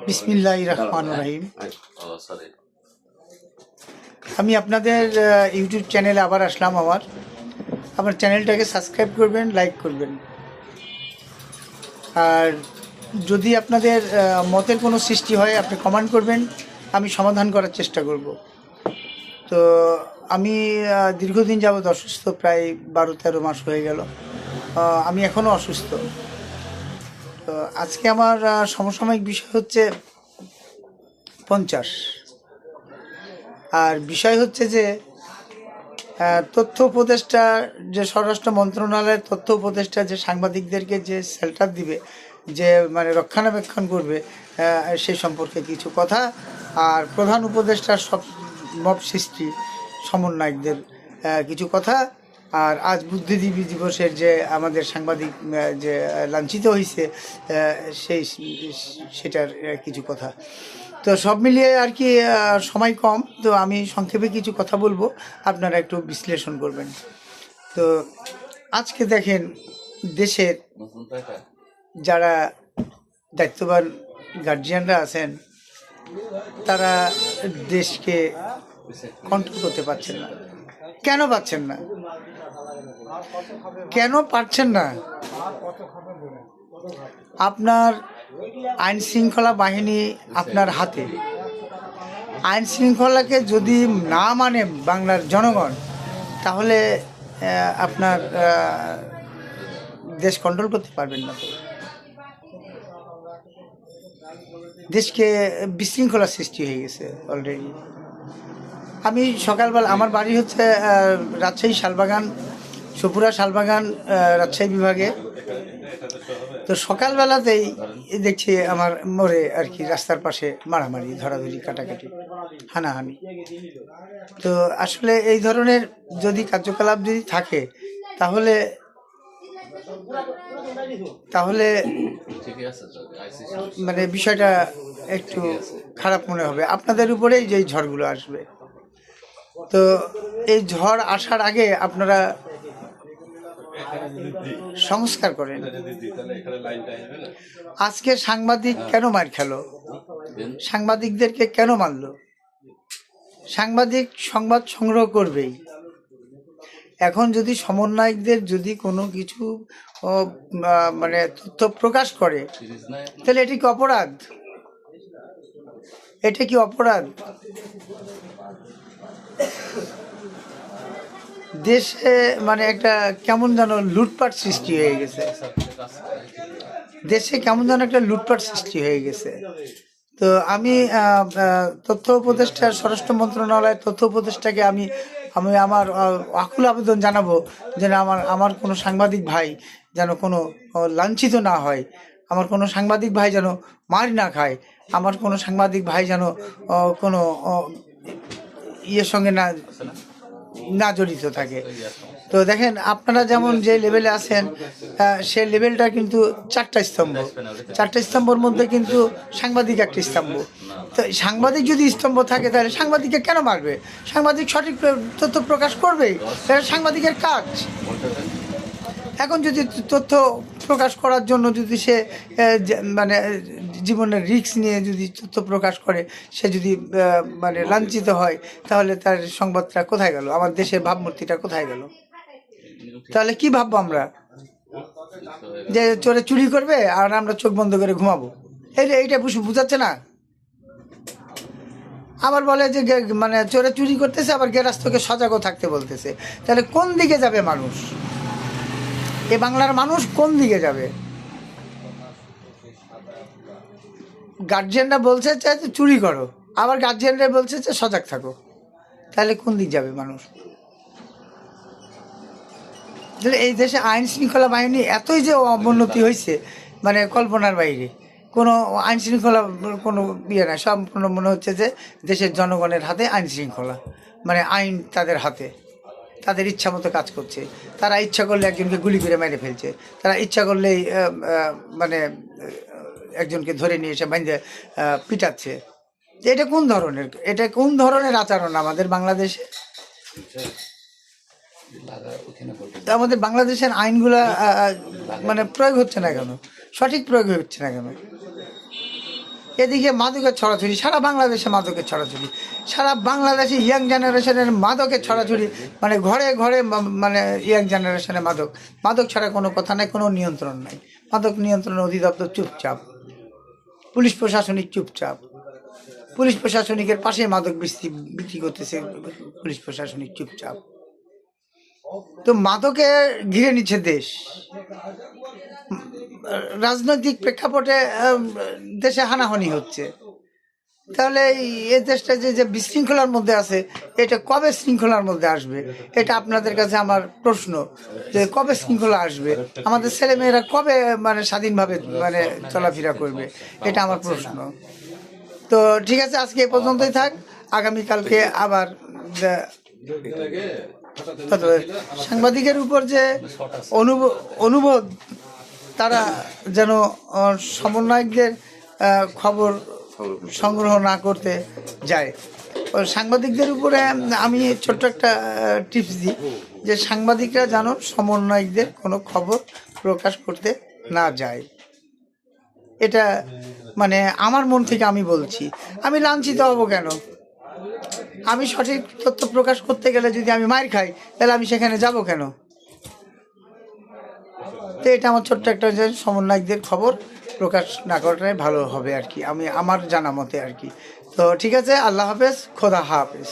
বিসমিল্লাহির রহমানির রহিম। আমি আপনাদের ইউটিউব চ্যানেলে আবার আসলাম। আমার চ্যানেলটাকে সাবস্ক্রাইব করবেন, লাইক করবেন। আর যদি আপনাদের মতের কোনো সৃষ্টি হয় আপনি কমেন্ট করবেন, আমি সমাধান করার চেষ্টা করব। তো আমি দীর্ঘদিন যাবৎ অসুস্থ, প্রায় 12-13 মাস হয়ে গেল। আমি এখনও অসুস্থ। তো আজকে আমার সমসাময়িক বিষয় হচ্ছে 50। আর বিষয় হচ্ছে যে তথ্য উপদেষ্টা, যে স্বরাষ্ট্র মন্ত্রণালয়ের তথ্য উপদেষ্টা যে সাংবাদিকদেরকে যে শেল্টার দিবে, যে মানে রক্ষণাবেক্ষণ করবে, সে সম্পর্কে কিছু কথা। আর প্রধান উপদেষ্টার সব মব সৃষ্টি সমন্বয়কদের কিছু কথা। আর আজ বুদ্ধিজীবী দিবসের যে আমাদের সাংবাদিক যে লাঞ্ছিত হয়েছে, সেটার কিছু কথা। তো সব মিলিয়ে আর কি সময় কম, তো আমি সংক্ষেপে কিছু কথা বলবো, আপনারা একটু বিশ্লেষণ করবেন। তো আজকে দেখেন, দেশের যারা দায়িত্ববান গার্জিয়ানরা আছেন, তারা দেশকে কন্ট্রোল করতে পারছেন না। কেন পারছেন না? কেন পারছেন না? আপনার আইন শৃঙ্খলা বাহিনী আপনার হাতে। আইন শৃঙ্খলাকে যদি না মানে বাংলার জনগণ, তাহলে আপনার দেশ কন্ট্রোল করতে পারবেন না। দেশকে বিশৃঙ্খলা সৃষ্টি হয়ে গেছে অলরেডি। আমি সকালবেলা, আমার বাড়ি হচ্ছে রাজশাহী শালবাগান, সপুরা শালবাগান, রাজশাহী বিভাগে। তো সকালবেলাতেই দেখছি আমার মোড়ে আর কি রাস্তার পাশে মারামারি, ধরাধরি, কাটাকাটি, হানাহানি। তো আসলে এই ধরনের যদি কার্যকলাপ যদি থাকে, তাহলে মানে বিষয়টা একটু খারাপ মনে হবে। আপনাদের উপরেই যে ঝড়গুলো আসবে, তো এই ঝড় আসার আগে আপনারা সংস্কার করেন। আজকে সাংবাদিক কেন মার খেলো? সাংবাদিকদেরকে কেন মারলো? সাংবাদিক সংবাদ সংগ্রহ করবেই। এখন যদি সমন্বয়কদের যদি কোনো কিছু মানে তথ্য প্রকাশ করে, তাহলে এটি কি অপরাধ? এটা কি অপরাধ? দেশে মানে একটা কেমন যেন লুটপাট সৃষ্টি হয়ে গেছে। দেশে কেমন যেন একটা লুটপাট সৃষ্টি হয়ে গেছে। তো আমি তথ্য উপদেষ্টা, স্বরাষ্ট্র মন্ত্রণালয়ের তথ্য উপদেষ্টাকে আমি আমার আকুল আবেদন জানাবো, যেন আমার কোনো সাংবাদিক ভাই যেন কোনো লাঞ্ছিত না হয়, আমার কোনো সাংবাদিক ভাই যেন মার না খায়, আমার কোনো সাংবাদিক ভাই যেন কোনো ইয়ের সঙ্গে না জড়িত থাকে। তো দেখেন, আপনারা যেমন যে লেভেলে আছেন, সে লেভেলটা কিন্তু 4টা স্তম্ভ। 4টা স্তম্ভর মধ্যে কিন্তু সাংবাদিক একটা স্তম্ভ। তো সাংবাদিক যদি স্তম্ভ থাকে, তাহলে সাংবাদিককে কেন মারবে? সাংবাদিক সঠিক তথ্য প্রকাশ করবেই, তাহলে সাংবাদিকের কাজ। এখন যদি তথ্য প্রকাশ করার জন্য যদি সে মানে জীবনের রিস্ক নিয়ে যদি তথ্য প্রকাশ করে, সে যদি মানে লাঞ্ছিত হয়, তাহলে তার সংবাদটা কোথায় গেল? আমার দেশের ভাবমূর্তিটা কোথায় গেল? তাহলে কি ভাববো আমরা? যে চোরে চুরি করবে আর আমরা চোখ বন্ধ করে ঘুমাবো? এইটা বুঝাচ্ছে না। আবার বলে যে মানে চোরে চুরি করতেছে, আবার গেরস্থাকে সজাগও থাকতে বলতেছে। তাহলে কোন দিকে যাবে মানুষ? এ বাংলার মানুষ কোন দিকে যাবে? গার্জিয়ানরা বলছে যে চুরি করো, আবার গার্জিয়ানরা বলছে যে সজাগ থাকো। তাহলে কোন দিক যাবে মানুষ? এই দেশে আইন শৃঙ্খলা বাহিনী এতই যে অবনতি হয়েছে, মানে কল্পনার বাইরে। কোনো আইন শৃঙ্খলা কোনো ইয়ে নাই, সম্পূর্ণ মনে হচ্ছে যে দেশের জনগণের হাতে আইন শৃঙ্খলা, মানে আইন তাদের হাতে, তাদের ইচ্ছা মতো কাজ করছে। তারা ইচ্ছা করলে একজনকে গুলি করে মেরে ফেলছে, তারা ইচ্ছা করলেই মানে একজনকে ধরে নিয়ে এসে বাইন্ধে পিটাচ্ছে। এটা কোন ধরনের আচরণ আমাদের বাংলাদেশে? আমাদের বাংলাদেশের আইনগুলা মানে প্রয়োগ হচ্ছে না কেন? সঠিক প্রয়োগ হচ্ছে না কেন? এদিকে মাদকের ছড়াছড়ি, সারা বাংলাদেশে মাদকের ছড়াছড়ি, সারা বাংলাদেশে ইয়াং জেনারেশনের মাদকের ছড়াছড়ি, মানে ঘরে ঘরে মানে ইয়াং জেনারেশনের মাদক, মাদক ছাড়া কোনো কথা নাই, কোনো নিয়ন্ত্রণ নাই। মাদক নিয়ন্ত্রণ অধিদপ্তর চুপচাপ, পুলিশ প্রশাসনিক চুপচাপ, পুলিশ প্রশাসনিকের পাশে মাদক বিক্রি করতেছে, পুলিশ প্রশাসনিক চুপচাপ। তো মাদকে ঘিরে নিচ্ছে দেশ। রাজনৈতিক প্রেক্ষাপটে দেশে হানাহানি হচ্ছে। তাহলে এই দেশটা যে বিশৃঙ্খলার মধ্যে আছে, এটা কবে শৃঙ্খলার মধ্যে আসবে? এটা আপনাদের কাছে আমার প্রশ্ন, যে কবে শৃঙ্খলা আসবে? আমাদের ছেলেমেয়েরা কবে মানে স্বাধীনভাবে মানে চলাফেরা করবে? এটা আমার প্রশ্ন। তো ঠিক আছে, আজকে এ পর্যন্তই থাক। আগামীকালকে আবার সাংবাদিকের উপর যে অনুবোধ, তারা যেন সমন্বয়কদের খবর সংগ্রহ না করতে যায়। সাংবাদিকদের উপরে আমি ছোট্ট একটা টিপস দিই, যে সাংবাদিকরা যেন সমন্বয়কদের কোনো খবর প্রকাশ করতে না যায়। এটা মানে আমার মন থেকে আমি বলছি। আমি লাঞ্ছিত হব কেন? আমি সঠিক তথ্য প্রকাশ করতে গেলে যদি আমি মার খাই, তাহলে আমি সেখানে যাব কেন? তো এটা আমার ছোট্ট একটা, যে সমন্বয়কদের খবর প্রকাশ না করাটাই ভালো হবে আর কি, আমি আমার জানা মতে আর কি। তো ঠিক আছে, আল্লাহ হাফেজ, খোদা হাফেজ।